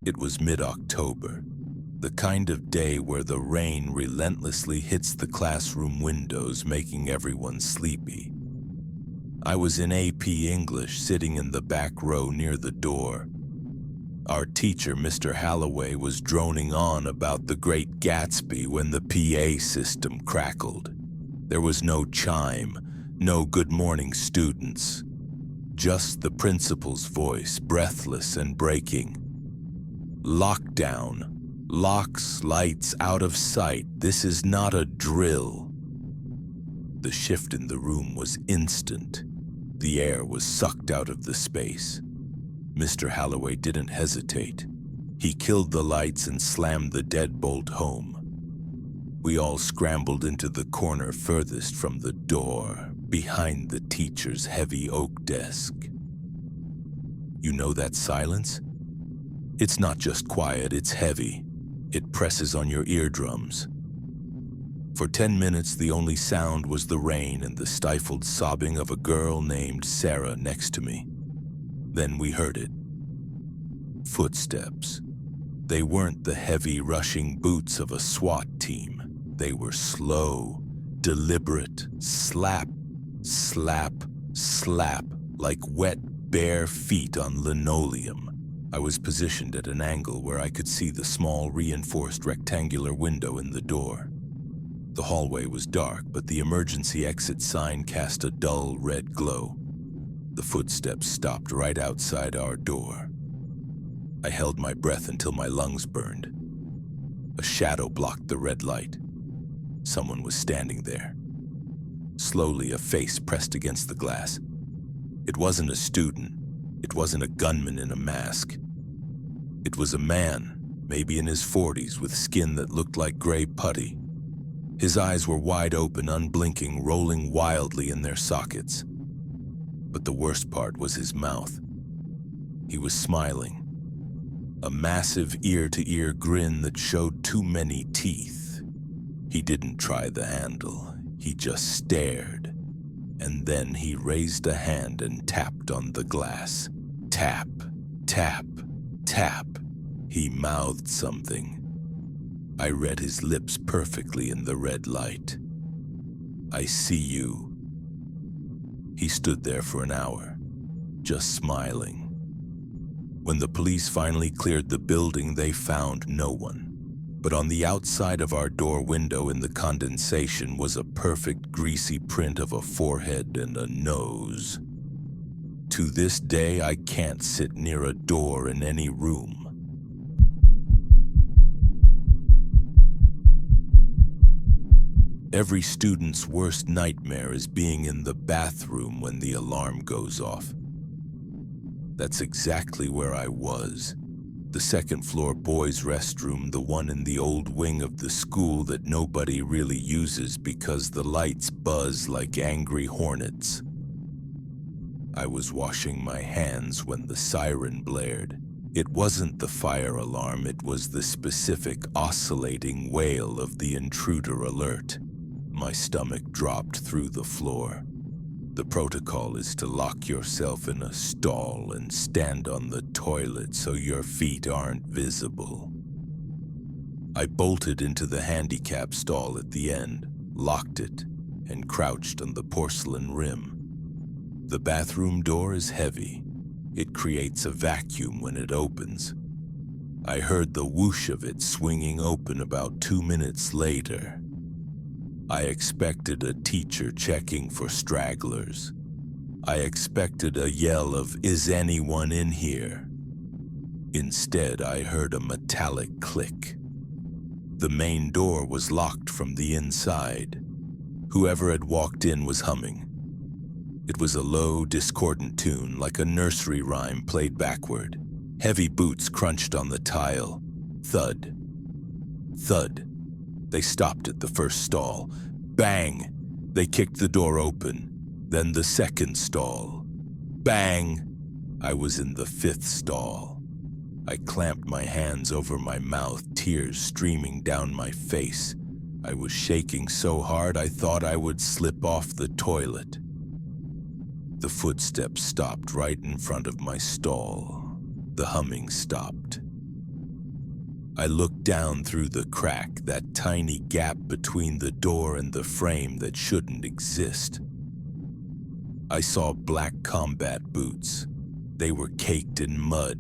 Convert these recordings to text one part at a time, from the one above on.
It was mid-October, the kind of day where the rain relentlessly hits the classroom windows, making everyone sleepy. I was in AP English, sitting in the back row near the door. Our teacher, Mr. Halloway, was droning on about the Great Gatsby when the PA system crackled. There was no chime, no good morning students. Just the principal's voice, breathless and breaking. Lockdown. Locks, lights, out of sight. This is not a drill. The shift in the room was instant. The air was sucked out of the space. Mr. Halloway didn't hesitate. He killed the lights and slammed the deadbolt home. We all scrambled into the corner furthest from the door, behind the teacher's heavy oak desk. You know that silence? It's not just quiet, it's heavy. It presses on your eardrums. For 10 minutes, the only sound was the rain and the stifled sobbing of a girl named Sarah next to me. Then we heard it. Footsteps. They weren't the heavy, rushing boots of a SWAT team. They were slow, deliberate, slap, slap, slap, like wet, bare feet on linoleum. I was positioned at an angle where I could see the small, reinforced rectangular window in the door. The hallway was dark, but the emergency exit sign cast a dull red glow. The footsteps stopped right outside our door. I held my breath until my lungs burned. A shadow blocked the red light. Someone was standing there. Slowly, a face pressed against the glass. It wasn't a student. It wasn't a gunman in a mask. It was a man, maybe in his 40s, with skin that looked like gray putty. His eyes were wide open, unblinking, rolling wildly in their sockets. But the worst part was his mouth. He was smiling. A massive ear-to-ear grin that showed too many teeth. He didn't try the handle. He just stared. And then he raised a hand and tapped on the glass. Tap, tap, tap. He mouthed something. I read his lips perfectly in the red light. I see you. He stood there for an hour, just smiling. When the police finally cleared the building, they found no one. But on the outside of our door window in the condensation was a perfect greasy print of a forehead and a nose. To this day, I can't sit near a door in any room. Every student's worst nightmare is being in the bathroom when the alarm goes off. That's exactly where I was. The second-floor boys' restroom, the one in the old wing of the school that nobody really uses because the lights buzz like angry hornets. I was washing my hands when the siren blared. It wasn't the fire alarm, it was the specific oscillating wail of the intruder alert. My stomach dropped through the floor. The protocol is to lock yourself in a stall and stand on the toilet so your feet aren't visible. I bolted into the handicap stall at the end, locked it, and crouched on the porcelain rim. The bathroom door is heavy. It creates a vacuum when it opens. I heard the whoosh of it swinging open about 2 minutes later. I expected a teacher checking for stragglers. I expected a yell of, "Is anyone in here?" Instead, I heard a metallic click. The main door was locked from the inside. Whoever had walked in was humming. It was a low, discordant tune, like a nursery rhyme played backward. Heavy boots crunched on the tile. Thud. Thud. They stopped at the first stall. Bang! They kicked the door open. Then the second stall. Bang! I was in the fifth stall. I clamped my hands over my mouth, tears streaming down my face. I was shaking so hard I thought I would slip off the toilet. The footsteps stopped right in front of my stall. The humming stopped. I looked down through the crack, that tiny gap between the door and the frame that shouldn't exist. I saw black combat boots. They were caked in mud.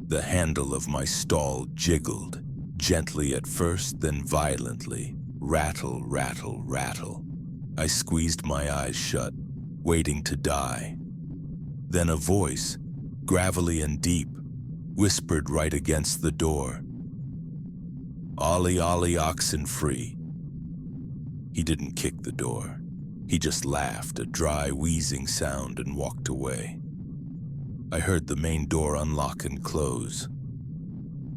The handle of my stall jiggled, gently at first, then violently. Rattle, rattle, rattle. I squeezed my eyes shut, waiting to die. Then a voice, gravelly and deep, whispered right against the door. "Ollie, ollie, oxen free." He didn't kick the door. He just laughed, a dry, wheezing sound, and walked away. I heard the main door unlock and close.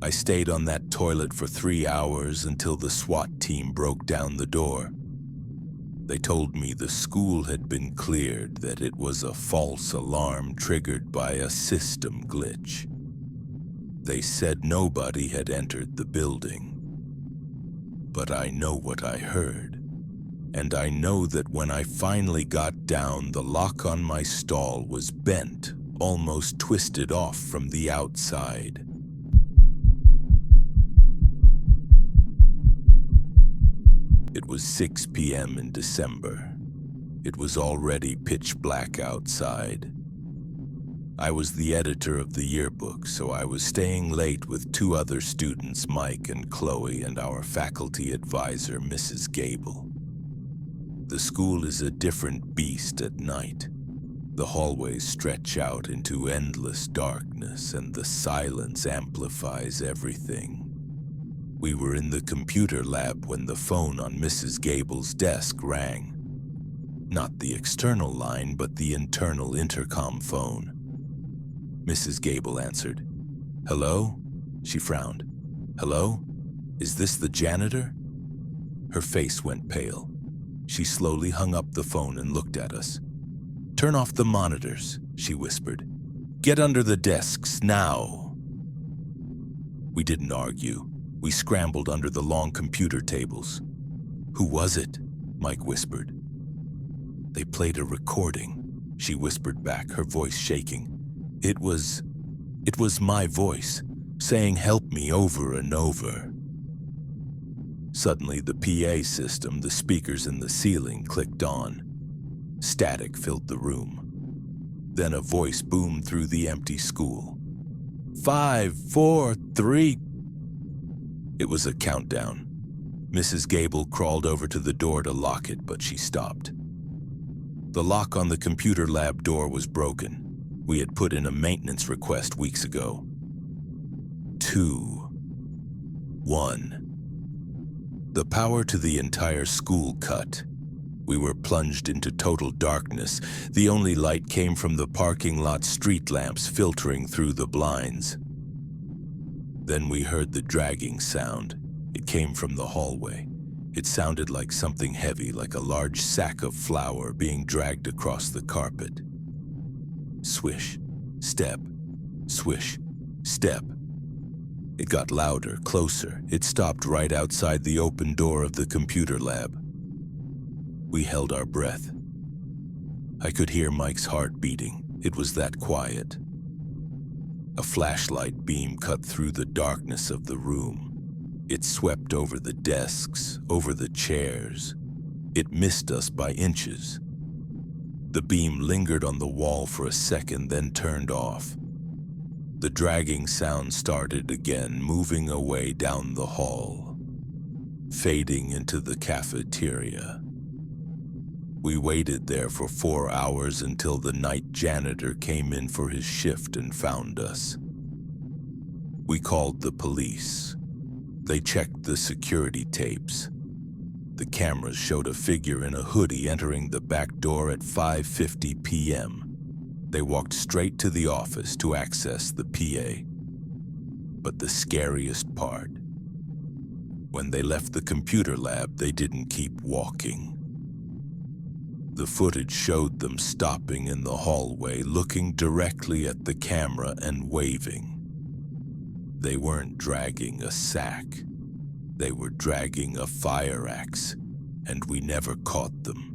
I stayed on that toilet for 3 hours until the SWAT team broke down the door. They told me the school had been cleared, that it was a false alarm triggered by a system glitch. They said nobody had entered the building. But I know what I heard. And I know that when I finally got down, the lock on my stall was bent, almost twisted off from the outside. It was 6 p.m. in December. It was already pitch black outside. I was the editor of the yearbook, so I was staying late with 2 other students, Mike and Chloe, and our faculty advisor, Mrs. Gable. The school is a different beast at night. The hallways stretch out into endless darkness, and the silence amplifies everything. We were in the computer lab when the phone on Mrs. Gable's desk rang. Not the external line, but the internal intercom phone. Mrs. Gable answered. "Hello?" She frowned. "Hello? Is this the janitor?" Her face went pale. She slowly hung up the phone and looked at us. "Turn off the monitors," she whispered. "Get under the desks, now." We didn't argue. We scrambled under the long computer tables. "Who was it?" Mike whispered. "They played a recording," she whispered back, her voice shaking. It was my voice, saying help me over and over. Suddenly, the PA system, the speakers in the ceiling, clicked on. Static filled the room. Then a voice boomed through the empty school. 5, 4, 3. It was a countdown. Mrs. Gable crawled over to the door to lock it, but she stopped. The lock on the computer lab door was broken. We had put in a maintenance request weeks ago. 2, 1. The power to the entire school cut. We were plunged into total darkness. The only light came from the parking lot street lamps filtering through the blinds. Then we heard the dragging sound. It came from the hallway. It sounded like something heavy, like a large sack of flour being dragged across the carpet. Swish, step, swish, step. It got louder, closer. It stopped right outside the open door of the computer lab. We held our breath. I could hear Mike's heart beating. It was that quiet. A flashlight beam cut through the darkness of the room. It swept over the desks, over the chairs. It missed us by inches. The beam lingered on the wall for a second, then turned off. The dragging sound started again, moving away down the hall, fading into the cafeteria. We waited there for 4 hours until the night janitor came in for his shift and found us. We called the police. They checked the security tapes. The cameras showed a figure in a hoodie entering the back door at 5:50 p.m. They walked straight to the office to access the PA. But the scariest part, when they left the computer lab, they didn't keep walking. The footage showed them stopping in the hallway, looking directly at the camera and waving. They weren't dragging a sack. They were dragging a fire axe, and we never caught them.